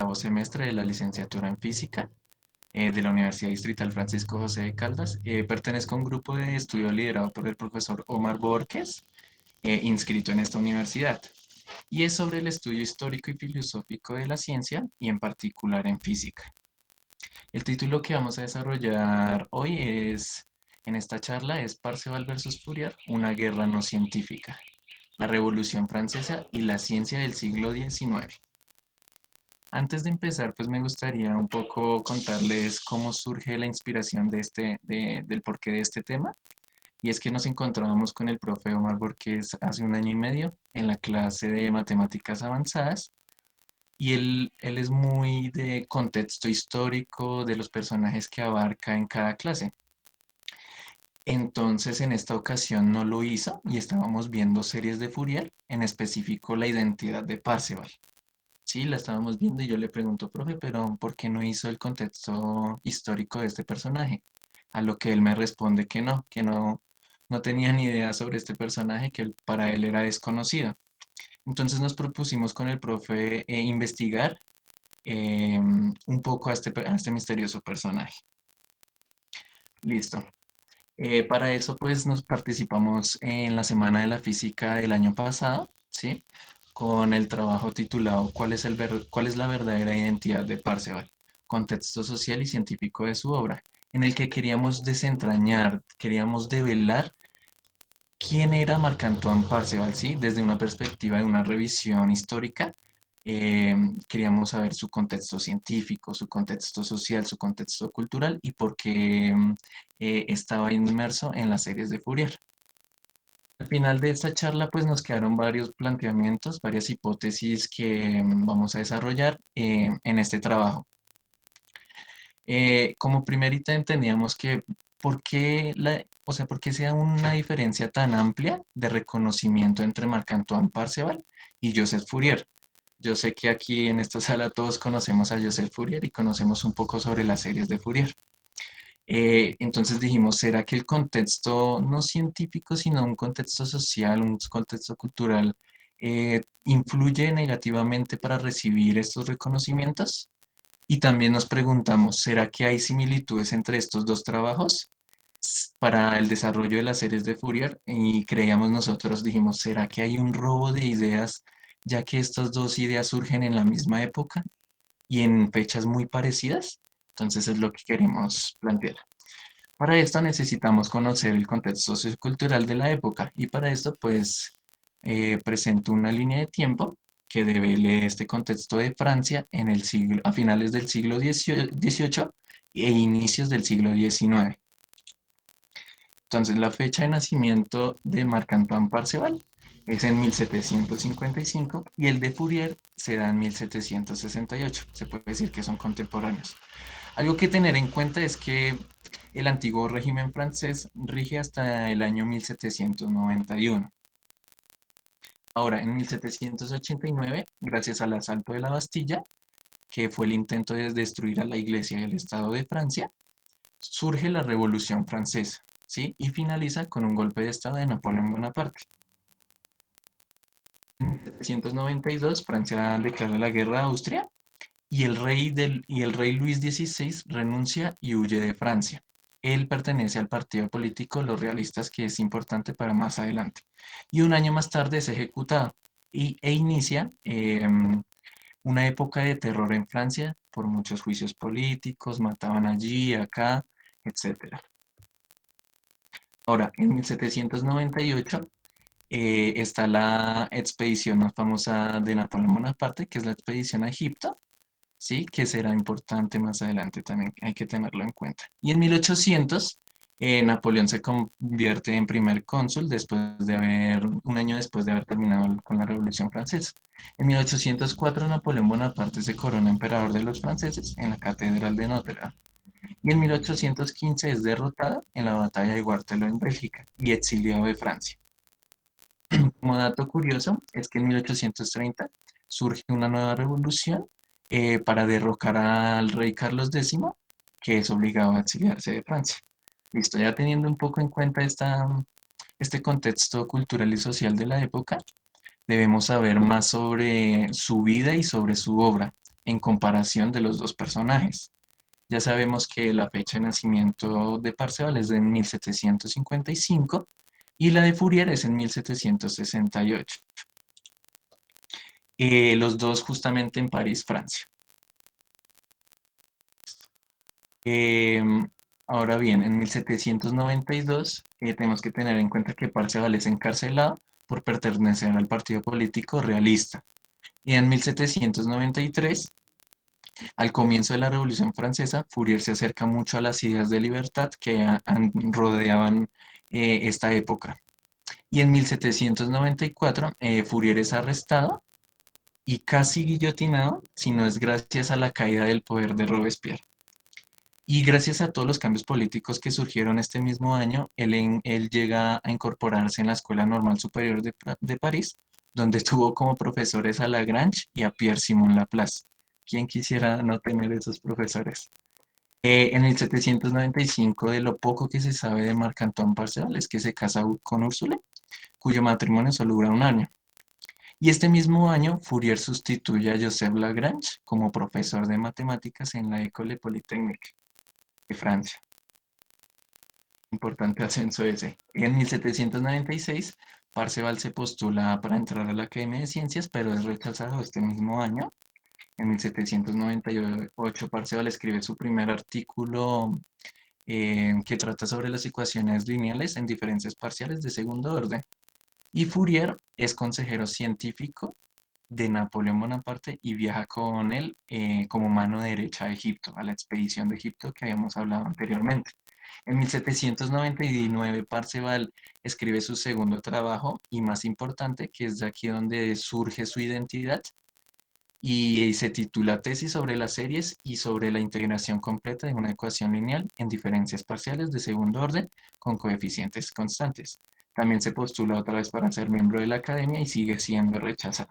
octavo semestre de la licenciatura en física de la Universidad Distrital Francisco José de Caldas. Pertenezco a un grupo de estudio liderado por el profesor Omar Borges, inscrito en esta universidad, y es sobre el estudio histórico y filosófico de la ciencia y en particular en física. El título que vamos a desarrollar hoy en esta charla es Parseval versus Fourier, una guerra no científica, la Revolución Francesa y la ciencia del siglo XIX. Antes de empezar, pues me gustaría un poco contarles cómo surge la inspiración del porqué de este tema. Y es que nos encontrábamos con el profe Omar Borges hace un año y medio en la clase de matemáticas avanzadas. Y él es muy de contexto histórico de los personajes que abarca en cada clase. Entonces, en esta ocasión no lo hizo y estábamos viendo series de Fourier, en específico la identidad de Parseval. Sí, la estábamos viendo y yo le pregunto, profe, pero ¿por qué no hizo el contexto histórico de este personaje? A lo que él me responde que no, no tenía ni idea sobre este personaje, que para él era desconocido. Entonces nos propusimos con el profe investigar un poco a este misterioso personaje. Listo. Para eso, pues, nos participamos en la Semana de la Física del año pasado, ¿sí? Con el trabajo titulado ¿Cuál es la verdadera identidad de Parseval? Contexto social y científico de su obra, en el que queríamos desentrañar, queríamos develar quién era Marc-Antoine Parseval, ¿sí? Desde una perspectiva de una revisión histórica, queríamos saber su contexto científico, su contexto social, su contexto cultural y por qué estaba inmerso en las series de Fourier. Al final de esta charla, pues nos quedaron varios planteamientos, varias hipótesis que vamos a desarrollar en este trabajo. Como primerita entendíamos que por qué se da una diferencia tan amplia de reconocimiento entre Marc-Antoine Parseval y Joseph Fourier. Yo sé que aquí en esta sala todos conocemos a Joseph Fourier y conocemos un poco sobre las series de Fourier. Entonces dijimos, ¿será que el contexto no científico, sino un contexto social, un contexto cultural, influye negativamente para recibir estos reconocimientos? Y también nos preguntamos, ¿será que hay similitudes entre estos dos trabajos para el desarrollo de las series de Fourier? Y creíamos nosotros, dijimos, ¿será que hay un robo de ideas, ya que estas dos ideas surgen en la misma época y en fechas muy parecidas? Entonces es lo que queremos plantear. Para esto necesitamos conocer el contexto sociocultural de la época y para esto pues presento una línea de tiempo que devele este contexto de Francia a finales del siglo XVIII e inicios del siglo XIX. Entonces la fecha de nacimiento de Marc-Antoine Parseval es en 1755 y el de Fourier se da en 1768. Se puede decir que son contemporáneos. Algo que tener en cuenta es que el antiguo régimen francés rige hasta el año 1791. Ahora, en 1789, gracias al asalto de la Bastilla, que fue el intento de destruir a la Iglesia y el Estado de Francia, surge la Revolución Francesa, ¿sí? Y finaliza con un golpe de Estado de Napoleón Bonaparte. En 1792, Francia declara la guerra a Austria y el rey Luis XVI renuncia y huye de Francia. Él pertenece al partido político Los Realistas, que es importante para más adelante. Y un año más tarde es ejecutado e inicia una época de terror en Francia por muchos juicios políticos, mataban allí, acá, etcétera. Ahora, en 1798 está la expedición más famosa de Napoleón Bonaparte, que es la expedición a Egipto, ¿sí? Que será importante más adelante también, hay que tenerlo en cuenta. Y en 1800, Napoleón se convierte en primer cónsul un año después de haber terminado con la Revolución Francesa. En 1804, Napoleón Bonaparte se corona emperador de los franceses en la Catedral de Notre Dame. Y en 1815 es derrotado en la batalla de Waterloo en Bélgica y exiliado de Francia. Como dato curioso, es que en 1830 surge una nueva revolución para derrocar al rey Carlos X, que es obligado a exiliarse de Francia. Listo, ya teniendo un poco en cuenta este contexto cultural y social de la época, debemos saber más sobre su vida y sobre su obra. en comparación de los dos personajes. Ya sabemos que la fecha de nacimiento de Parseval es de 1755 y la de Fourier es en 1768. Los dos justamente en París, Francia. Em, Ahora bien, en 1792 tenemos que tener en cuenta que Parseval es encarcelado por pertenecer al partido político realista. Y en 1793, al comienzo de la Revolución Francesa, Fourier se acerca mucho a las ideas de libertad que rodeaban esta época. Y en 1794, Fourier es arrestado y casi guillotinado, si no es gracias a la caída del poder de Robespierre. Y gracias a todos los cambios políticos que surgieron este mismo año, él llega a incorporarse en la Escuela Normal Superior de París, donde tuvo como profesores a Lagrange y a Pierre-Simon Laplace. ¿Quién quisiera no tener esos profesores? En el 795, de lo poco que se sabe de Marc-Antoine Parseval, es que se casa con Úrsula, cuyo matrimonio solo dura un año. Y este mismo año, Fourier sustituye a Joseph Lagrange como profesor de matemáticas en la École Polytechnique de Francia. Importante ascenso ese. En 1796, Parseval se postula para entrar a la Academia de Ciencias, pero es rechazado este mismo año. En 1798, Parseval escribe su primer artículo que trata sobre las ecuaciones lineales en diferencias parciales de segundo orden. Y Fourier es consejero científico de Napoleón Bonaparte y viaja con él como mano derecha a Egipto, a la expedición de Egipto que habíamos hablado anteriormente. En 1799, Parseval escribe su segundo trabajo y más importante, que es de aquí donde surge su identidad, y se titula Tesis sobre las series y sobre la integración completa de una ecuación lineal en diferencias parciales de segundo orden con coeficientes constantes. También se postula otra vez para ser miembro de la academia y sigue siendo rechazado.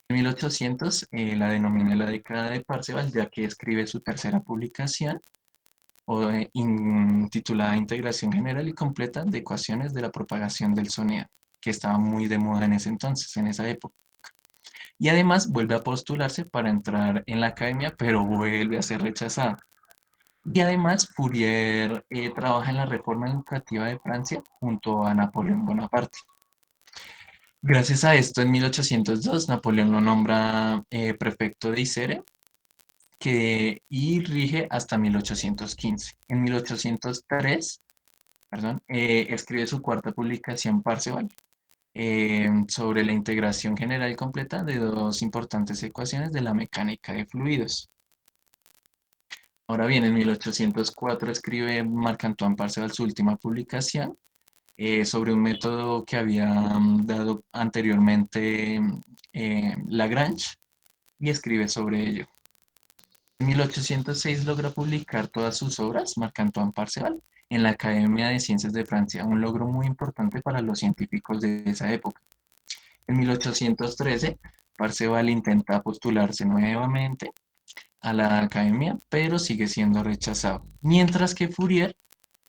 En 1800 la denomina la década de Parseval, ya que escribe su tercera publicación titulada Integración General y Completa de Ecuaciones de la Propagación del Sonido, que estaba muy de moda en ese entonces, en esa época. Y además vuelve a postularse para entrar en la academia, pero vuelve a ser rechazado. Y además Fourier trabaja en la reforma educativa de Francia junto a Napoleón Bonaparte. Gracias a esto, en 1802, Napoleón lo nombra prefecto de Isere y rige hasta 1815. En 1803, perdón, escribe su cuarta publicación, Parseval, sobre la integración general y completa de dos importantes ecuaciones de la mecánica de fluidos. Ahora bien, en 1804 escribe Marc-Antoine Parseval su última publicación sobre un método que había dado anteriormente Lagrange y escribe sobre ello. En 1806 logra publicar todas sus obras, Marc-Antoine Parseval, en la Academia de Ciencias de Francia, un logro muy importante para los científicos de esa época. En 1813, Parseval intenta postularse nuevamente a la academia, pero sigue siendo rechazado. Mientras que Fourier,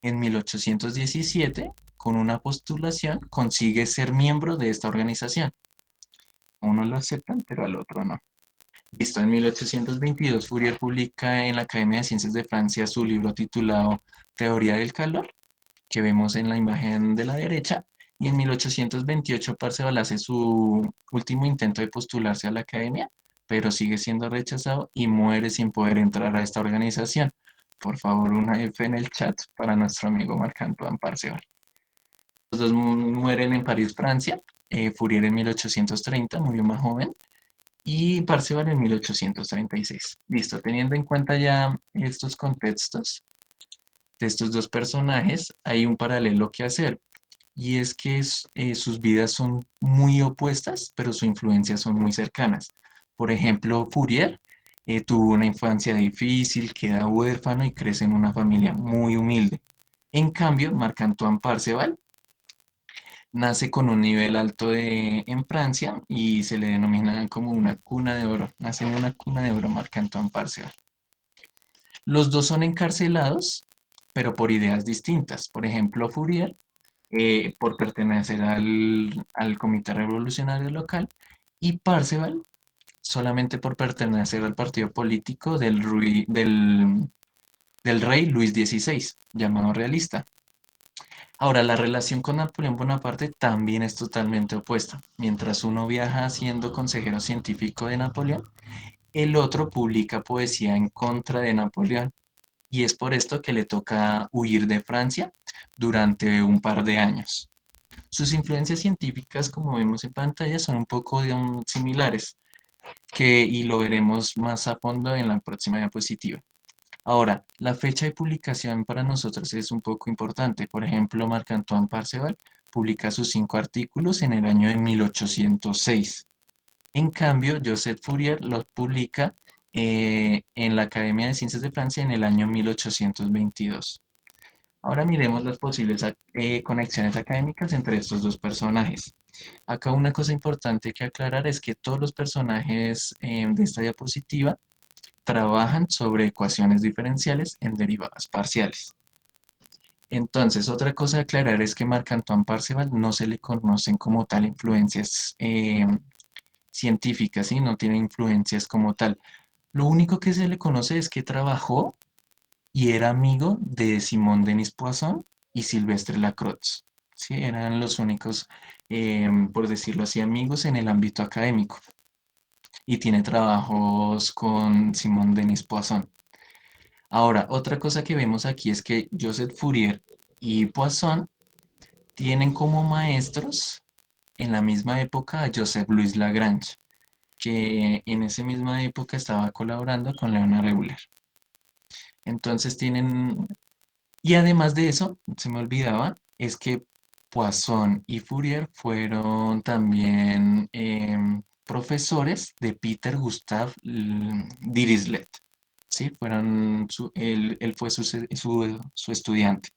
en 1817, con una postulación, consigue ser miembro de esta organización. A uno lo aceptan, pero al otro no. Listo, en 1822 Fourier publica en la Academia de Ciencias de Francia su libro titulado Teoría del calor, que vemos en la imagen de la derecha, y en 1828 Parseval hace su último intento de postularse a la academia, pero sigue siendo rechazado y muere sin poder entrar a esta organización. Por favor, una F en el chat para nuestro amigo Marc-Antoine Parseval. Los dos mueren en París, Francia. Fourier en 1830, murió más joven, y Parseval en 1836. Listo, teniendo en cuenta ya estos contextos de estos dos personajes, hay un paralelo que hacer, y es que sus vidas son muy opuestas, pero sus influencias son muy cercanas. Por ejemplo, Fourier tuvo una infancia difícil, queda huérfano y crece en una familia muy humilde. En cambio, Marc-Antoine Parseval nace con un nivel alto en Francia y se le denomina como una cuna de oro. Nace en una cuna de oro Marc-Antoine Parseval. Los dos son encarcelados, pero por ideas distintas. Por ejemplo, Fourier, por pertenecer al Comité Revolucionario Local, y Parseval solamente por pertenecer al partido político del rey Luis XVI, llamado realista. Ahora, la relación con Napoleón Bonaparte también es totalmente opuesta. Mientras uno viaja siendo consejero científico de Napoleón, el otro publica poesía en contra de Napoleón. Y es por esto que le toca huir de Francia durante un par de años. Sus influencias científicas, como vemos en pantalla, son un poco similares, y lo veremos más a fondo en la próxima diapositiva. Ahora, la fecha de publicación para nosotros es un poco importante. Por ejemplo, Marc-Antoine Parseval publica sus 5 artículos en el año de 1806. En cambio, Joseph Fourier los publica en la Academia de Ciencias de Francia en el año 1822. Ahora miremos las posibles conexiones académicas entre estos dos personajes. Acá una cosa importante que aclarar es que todos los personajes de esta diapositiva trabajan sobre ecuaciones diferenciales en derivadas parciales. Entonces, otra cosa a aclarar es que Marc-Antoine Parseval no se le conocen como tal influencias científicas, ¿sí? No tiene influencias como tal. Lo único que se le conoce es que trabajó y era amigo de Simón Denis Poisson y Silvestre Lacroix. Sí, eran los únicos, por decirlo así, amigos en el ámbito académico. Y tiene trabajos con Simón Denis Poisson. Ahora, otra cosa que vemos aquí es que Joseph Fourier y Poisson tienen como maestros en la misma época a Joseph Louis Lagrange, que en esa misma época estaba colaborando con Leonard Euler. Entonces tienen, y además de eso, se me olvidaba, es que Poisson y Fourier fueron también profesores de Peter Gustav Dirichlet. Sí, él fue su estudiante.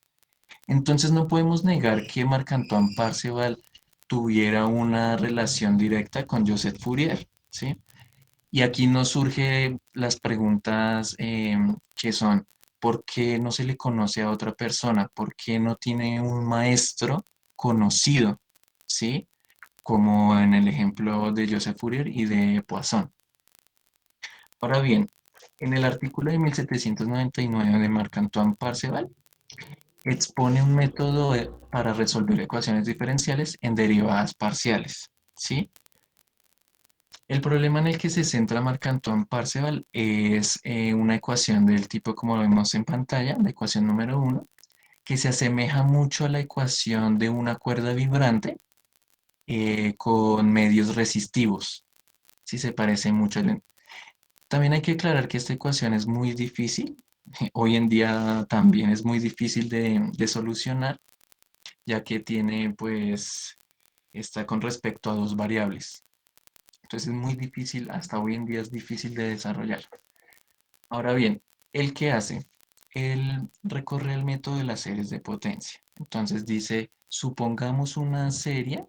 Entonces no podemos negar que Marc-Antoine Parseval tuviera una relación directa con Joseph Fourier, ¿sí? Y aquí nos surgen las preguntas que son, ¿por qué no se le conoce a otra persona? ¿Por qué no tiene un maestro conocido? ¿Sí? Como en el ejemplo de Joseph Fourier y de Poisson. Ahora bien, en el artículo de 1799 de Marc-Antoine Parseval, expone un método para resolver ecuaciones diferenciales en derivadas parciales, ¿sí? El problema en el que se centra Marc-Antoine Parseval es una ecuación del tipo como lo vemos en pantalla, la ecuación número uno, que se asemeja mucho a la ecuación de una cuerda vibrante con medios resistivos. Sí, se parece mucho. También hay que aclarar que esta ecuación es muy difícil. Hoy en día también es muy difícil de solucionar, ya que tiene, pues, está con respecto a dos variables. Entonces es muy difícil, hasta hoy en día es difícil de desarrollar. Ahora bien, ¿el qué hace? Él recorre el método de las series de potencia. Entonces dice, supongamos una serie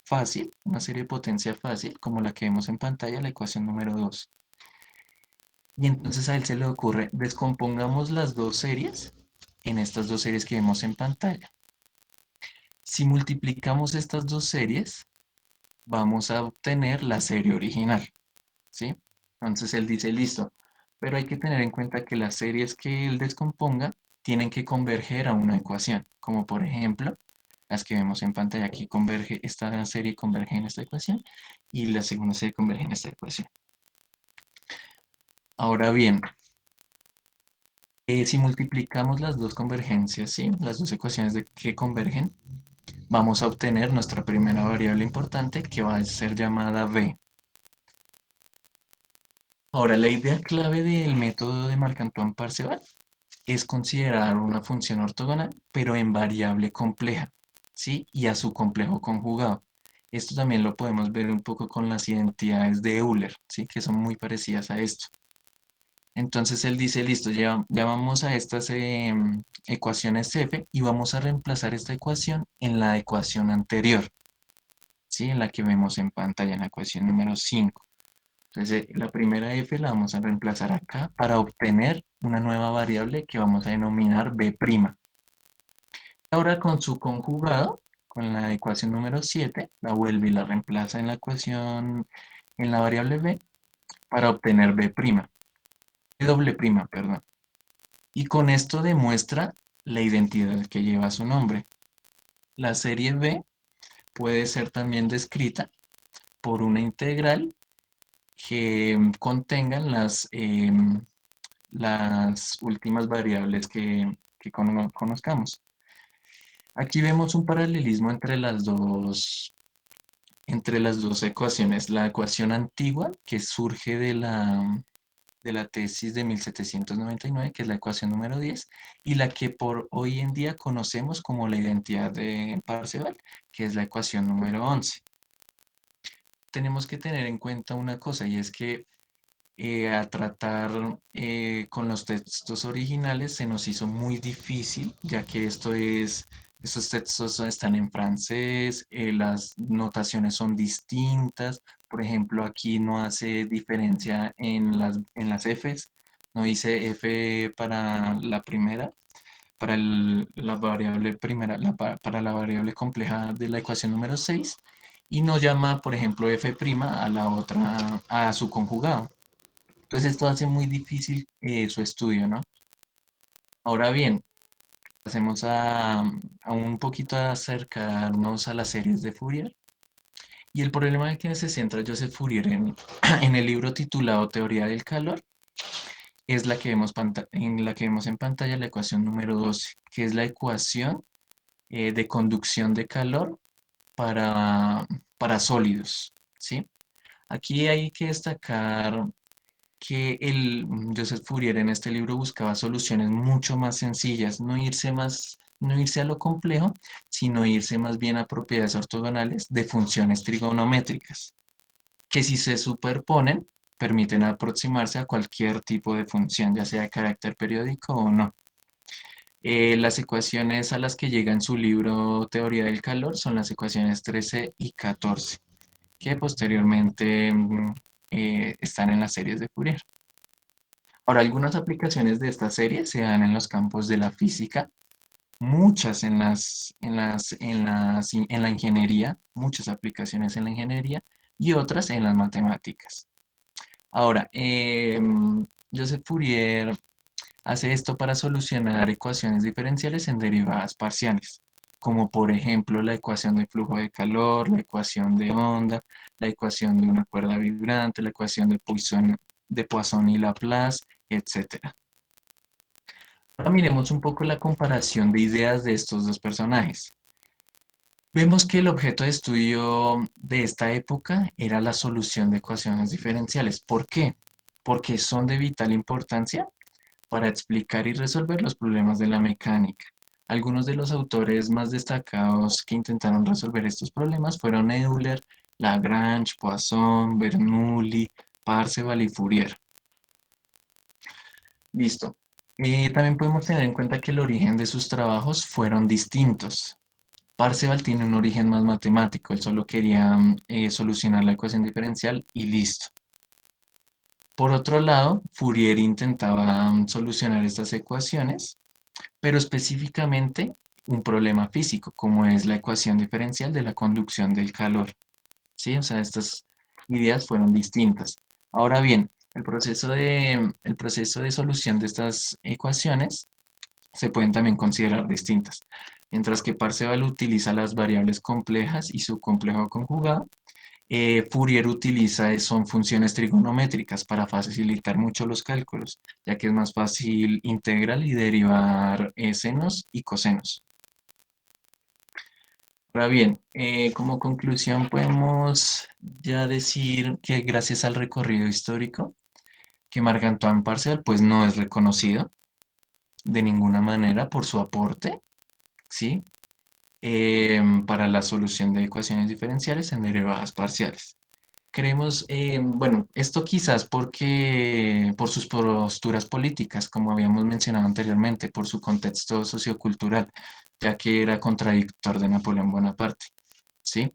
fácil, una serie de potencia fácil, como la que vemos en pantalla, la ecuación número 2. Y entonces a él se le ocurre, descompongamos las dos series en estas dos series que vemos en pantalla. Si multiplicamos estas dos series, vamos a obtener la serie original, ¿sí? Entonces él dice, listo, pero hay que tener en cuenta que las series que él descomponga tienen que converger a una ecuación, como por ejemplo, las que vemos en pantalla, aquí converge, esta serie converge en esta ecuación y la segunda serie converge en esta ecuación. Ahora bien, si multiplicamos las dos convergencias, ¿sí? Las dos ecuaciones que convergen, vamos a obtener nuestra primera variable importante que va a ser llamada b. Ahora, la idea clave del método de Marc-Antoine Parseval es considerar una función ortogonal, pero en variable compleja, ¿sí? Y a su complejo conjugado. Esto también lo podemos ver un poco con las identidades de Euler, ¿sí? Que son muy parecidas a esto. Entonces él dice, listo, ya vamos a estas ecuaciones f y vamos a reemplazar esta ecuación en la ecuación anterior, ¿sí? En la que vemos en pantalla, en la ecuación número 5. Entonces, la primera f la vamos a reemplazar acá para obtener una nueva variable que vamos a denominar b'. Ahora con su conjugado, con la ecuación número 7, la vuelve y la reemplaza en la ecuación en la variable b para obtener doble prima, perdón. Y con esto demuestra la identidad que lleva su nombre. La serie b puede ser también descrita por una integral que contengan las últimas variables que conozcamos. Aquí vemos un paralelismo entre las dos ecuaciones. La ecuación antigua que surge de la tesis de 1799, que es la ecuación número 10, y la que por hoy en día conocemos como la identidad de Parseval, que es la ecuación número 11. Tenemos que tener en cuenta una cosa, y es que a tratar con los textos originales se nos hizo muy difícil, ya que estos textos están en francés, las notaciones son distintas. Por ejemplo, aquí no hace diferencia en las Fs, no dice F para la primera, la variable primera, para la variable compleja de la ecuación número 6 y no llama, por ejemplo, F' a la otra, a su conjugado. Entonces esto hace muy difícil su estudio, ¿no? Ahora bien, pasemos a un poquito a acercarnos a las series de Fourier. Y el problema en que se centra Joseph Fourier en el libro titulado Teoría del Calor es la que en la que vemos en pantalla la ecuación número 12, que es la ecuación de conducción de calor para, para sólidos, ¿sí? Aquí hay que destacar que Joseph Fourier en este libro buscaba soluciones mucho más sencillas, no irse a lo complejo, sino irse más bien a propiedades ortogonales de funciones trigonométricas, que si se superponen, permiten aproximarse a cualquier tipo de función, ya sea de carácter periódico o no. Las ecuaciones a las que llega en su libro Teoría del Calor son las ecuaciones 13 y 14, que posteriormente están en las series de Fourier. Ahora, algunas aplicaciones de esta serie se dan en los campos de la física, muchas en la ingeniería, muchas aplicaciones en la ingeniería y otras en las matemáticas. Ahora, Joseph Fourier hace esto para solucionar ecuaciones diferenciales en derivadas parciales, como por ejemplo la ecuación de flujo de calor, la ecuación de onda, la ecuación de una cuerda vibrante, la ecuación de Poisson y Laplace, etc. Ahora miremos un poco la comparación de ideas de estos dos personajes. Vemos que el objeto de estudio de esta época era la solución de ecuaciones diferenciales. ¿Por qué? Porque son de vital importancia para explicar y resolver los problemas de la mecánica. Algunos de los autores más destacados que intentaron resolver estos problemas fueron Euler, Lagrange, Poisson, Bernoulli, Parseval y Fourier. Listo. También podemos tener en cuenta que el origen de sus trabajos fueron distintos. Parseval tiene un origen más matemático, él solo quería solucionar la ecuación diferencial y listo. Por otro lado, Fourier intentaba solucionar estas ecuaciones, pero específicamente un problema físico, como es la ecuación diferencial de la conducción del calor. ¿Sí? O sea, estas ideas fueron distintas. Ahora bien, el proceso de solución de estas ecuaciones se pueden también considerar distintas. Mientras que Parseval utiliza las variables complejas y su complejo conjugado, Fourier utiliza son funciones trigonométricas para facilitar mucho los cálculos, ya que es más fácil integrar y derivar senos y cosenos. Ahora bien, como conclusión podemos ya decir que gracias al recorrido histórico, que Marc-Antoine Parseval pues no es reconocido de ninguna manera por su aporte, ¿sí? Para la solución de ecuaciones diferenciales en derivadas parciales. Creemos, bueno, esto quizás por sus posturas políticas, como habíamos mencionado anteriormente, por su contexto sociocultural, ya que era contradictor de Napoleón Bonaparte, ¿sí?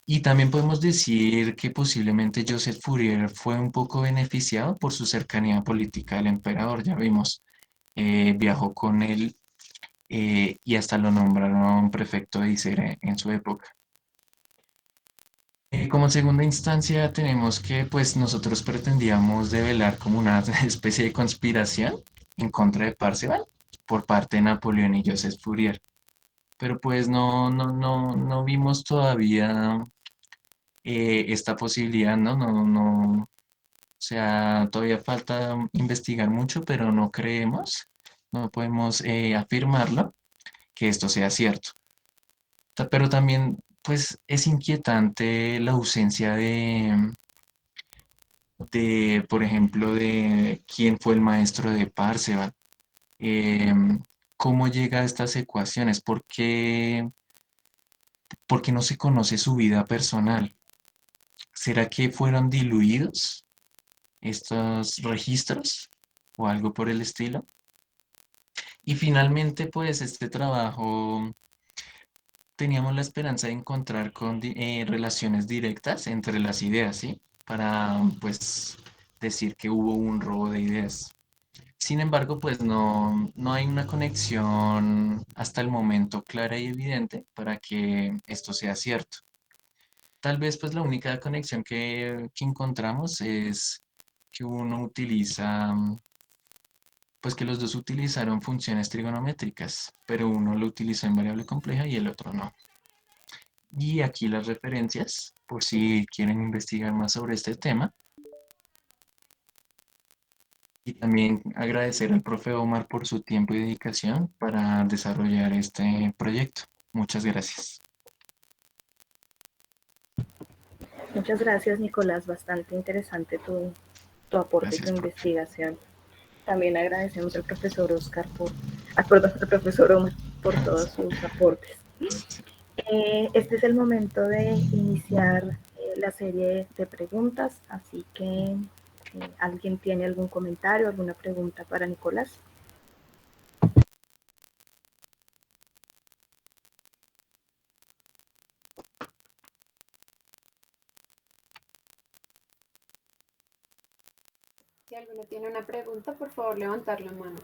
Y también podemos decir que posiblemente Joseph Fourier fue un poco beneficiado por su cercanía política al emperador, ya vimos, viajó con él y hasta lo nombraron prefecto de Isere en su época. Como segunda instancia tenemos que pues nosotros pretendíamos develar como una especie de conspiración en contra de Parzival por parte de Napoleón y Joseph Fourier, pero pues no vimos todavía esta posibilidad, ¿no? O sea, todavía falta investigar mucho, pero no creemos, no podemos afirmarlo que esto sea cierto. Pero también, pues, es inquietante la ausencia por ejemplo, de quién fue el maestro de Parseval, cómo llega a estas ecuaciones, por qué no se conoce su vida personal. ¿Será que fueron diluidos estos registros o algo por el estilo? Y finalmente, pues, este trabajo teníamos la esperanza de encontrar relaciones directas entre las ideas, ¿sí? Para, pues, decir que hubo un robo de ideas. Sin embargo, pues no hay una conexión hasta el momento clara y evidente para que esto sea cierto. Tal vez, pues, la única conexión que encontramos es que uno utiliza, pues que los dos utilizaron funciones trigonométricas, pero uno lo utilizó en variable compleja y el otro no. Y aquí las referencias, por si quieren investigar más sobre este tema. Y también agradecer al profe Omar por su tiempo y dedicación para desarrollar este proyecto. Muchas gracias. Muchas gracias, Nicolás. Bastante interesante tu aporte y tu Gracias, profe. investigación. También agradecemos al profesor Oscar perdón, al profesor Omar por todos sus aportes. Este es el momento de iniciar la serie de preguntas, así que ¿alguien tiene algún comentario, alguna pregunta para Nicolás? Si alguno tiene una pregunta, por favor levantar la mano.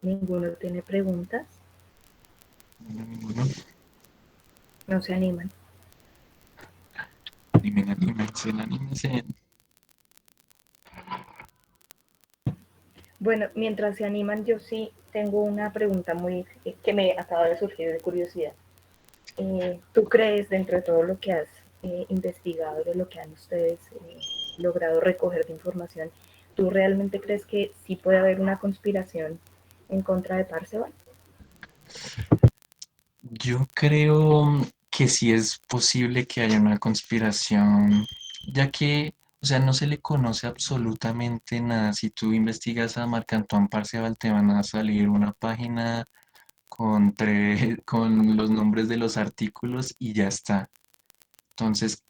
Ninguno tiene preguntas, Ninguno. no se animan. Anímense. Bueno, mientras se animan, yo sí tengo una pregunta que me acaba de surgir de curiosidad. ¿Tú crees, dentro de todo lo que has investigado, de lo que han ustedes logrado recoger de información, tú realmente crees que sí puede haber una conspiración en contra de Parseval? Yo creo que sí es posible que haya una conspiración, ya que, o sea, no se le conoce absolutamente nada. Si tú investigas a Marc-Antoine Parcival, te van a salir una página con los nombres de los artículos y ya está. Entonces,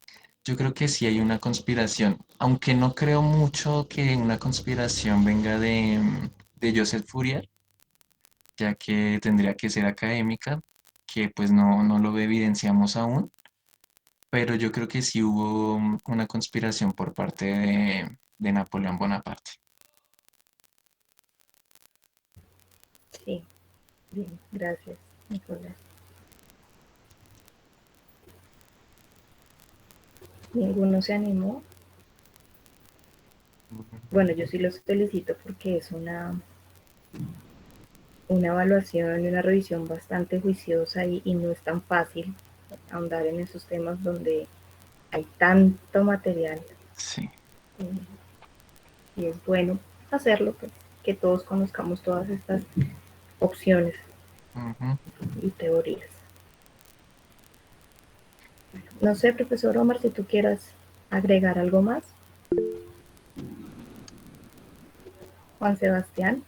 yo creo que sí hay una conspiración, aunque no creo mucho que una conspiración venga de Joseph Fourier, ya que tendría que ser académica, que pues no lo evidenciamos aún, pero yo creo que sí hubo una conspiración por parte de Napoleón Bonaparte. Sí, bien, gracias, Nicolás. Ninguno se animó. Bueno, yo sí los felicito porque es una evaluación y una revisión bastante juiciosa y no es tan fácil ahondar en esos temas donde hay tanto material Sí. y es bueno hacerlo, pues, que todos conozcamos todas estas opciones Ujú. y teorías. No sé, profesor Omar, si tú quieras agregar algo más. Juan Sebastián,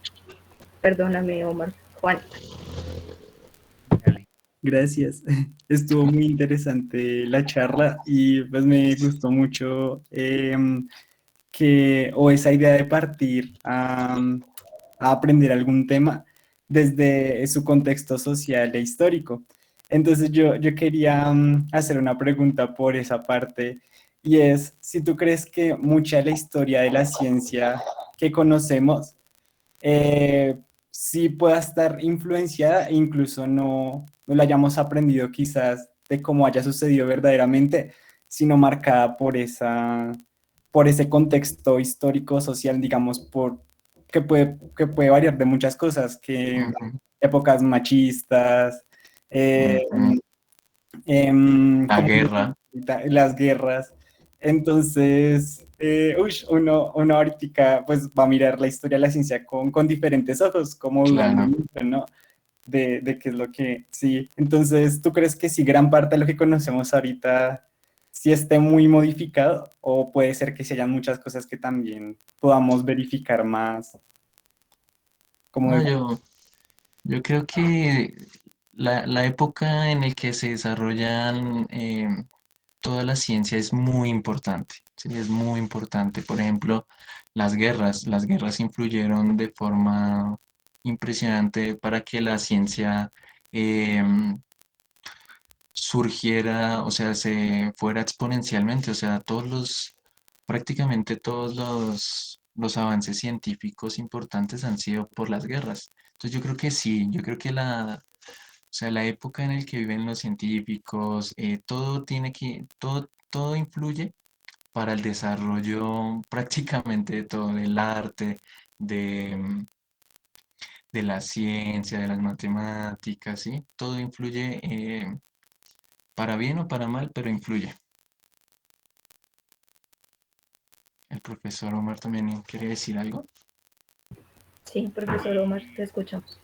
perdóname Omar, Juan. Dale. Gracias. Estuvo muy interesante la charla y pues me gustó mucho o esa idea de partir a aprender algún tema desde su contexto social e histórico. Entonces yo quería hacer una pregunta por esa parte y es si tú crees que mucha de la historia de la ciencia que conocemos sí pueda estar influenciada e incluso no la hayamos aprendido quizás de cómo haya sucedido verdaderamente, sino marcada por ese contexto histórico, social, digamos, que puede variar de muchas cosas, que Ujú. épocas machistas, eh, Ujú. La como guerra, las guerras. Entonces, uno ahorita pues va a mirar la historia de la ciencia con diferentes ojos, como dudando claro. mucho, ¿no? De qué es lo que, sí. Entonces, ¿tú crees que si gran parte de lo que conocemos ahorita sí esté muy modificado o puede ser que se hayan muchas cosas que también podamos verificar más? Como No, yo creo que la época en la que se desarrollan toda la ciencia es muy importante, sí, es muy importante. Por ejemplo, las guerras influyeron de forma impresionante para que la ciencia surgiera, o sea, se fuera exponencialmente, o sea, prácticamente todos los avances científicos importantes han sido por las guerras. Entonces yo creo que sí, yo creo que o sea, la época en la que viven los científicos, todo influye para el desarrollo prácticamente de todo, del arte, de, mm, de la ciencia, de las matemáticas, ¿sí? Todo influye, para bien o para mal, pero influye. El profesor Omar también quiere decir algo. Sí, profesor Omar, te escuchamos.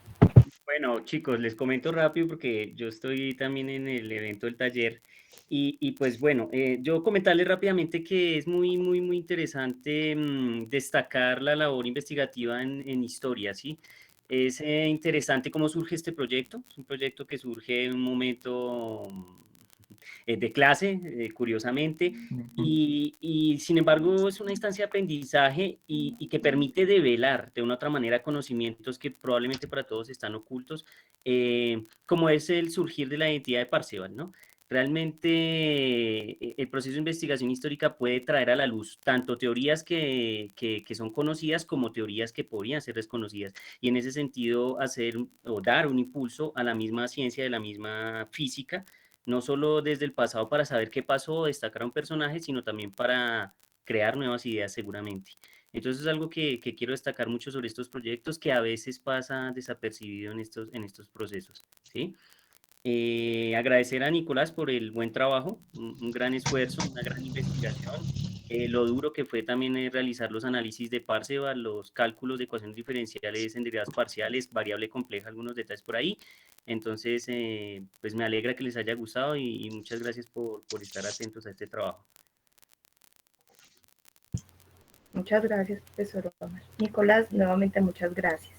Bueno, chicos, les comento rápido porque yo estoy también en el evento del taller y pues bueno, yo comentarles rápidamente que es muy interesante destacar la labor investigativa en historia, ¿sí? Es interesante cómo surge este proyecto, es un proyecto que surge en un momento de clase, curiosamente, Ujú. y sin embargo es una instancia de aprendizaje y que permite develar de una u otra manera conocimientos que probablemente para todos están ocultos, como es el surgir de la identidad de Parcival, ¿no? Realmente el proceso de investigación histórica puede traer a la luz tanto teorías que son conocidas como teorías que podrían ser desconocidas y en ese sentido hacer o dar un impulso a la misma ciencia de la misma física no solo desde el pasado para saber qué pasó, destacar a un personaje, sino también para crear nuevas ideas seguramente. Entonces es algo que quiero destacar mucho sobre estos proyectos que a veces pasa desapercibido en estos procesos, ¿sí? Agradecer a Nicolás por el buen trabajo, un gran esfuerzo, una gran investigación, lo duro que fue también realizar los análisis de Parseval, los cálculos de ecuaciones diferenciales en derivadas parciales, variable compleja, algunos detalles por ahí. Entonces, pues me alegra que les haya gustado y muchas gracias por estar atentos a este trabajo. Muchas gracias, profesor Omar. Nicolás, nuevamente muchas gracias.